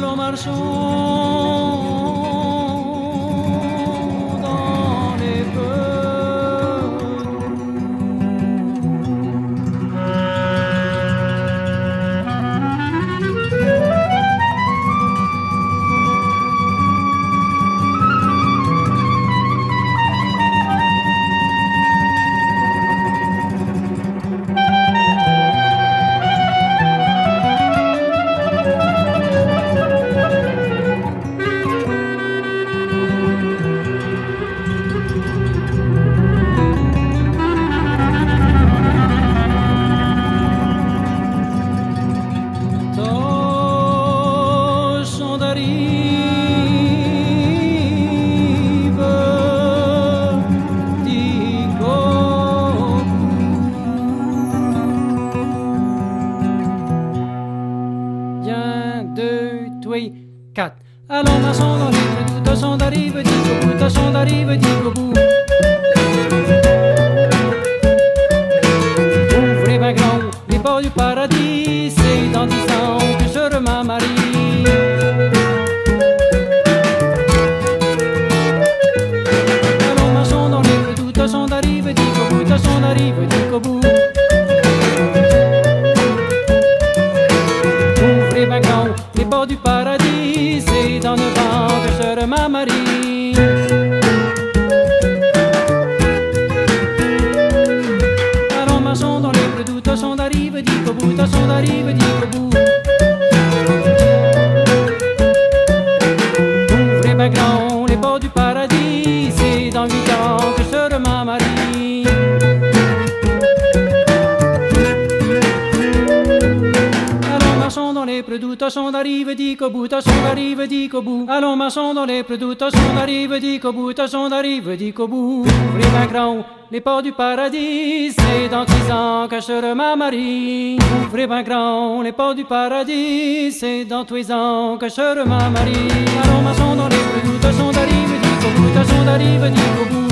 Allons marchons dans les quatre. Allons marchons dans les prés d'où tâchons d'arriver jusqu'au bout, tâchons d'arriver jusqu'au bout. Ouvrez ben grand les portes du paradis, c'est dans 10 ans que je remarie. Allons marchons dans les prés d'où tâchons d'arriver jusqu'au bout, tâchons d'arriver jusqu'au bout. Ouvrez ben grand les portes du paradis, c'est dans 9 ans que je remarie. Allons marchons dans les prés d'où tâchons d'arriver jusqu'au bout, tâchons d'arriver jusqu'au bout. Ouvrez ben grand les portes du paradis, c'est dans 8 ans que je remarie. Marchons dans les prés d'où tâchons d'arriver jusqu'au bout, tâchons d'arriver jusqu'au bout. Allons marchons dans les prés d'où tâchons d'arriver jusqu'au bout, tâchons d'arriver jusqu'au bout. Ouvrez ben grand les portes du paradis, c'est dans 6 ans que je remarie. Ouvrez ben grand les portes du paradis, c'est dans 3 ans que je remarie. Allons marchons dans les prés d'où tâchons d'arriver jusqu'au bout, tâchons d'arriver jusqu'au bout.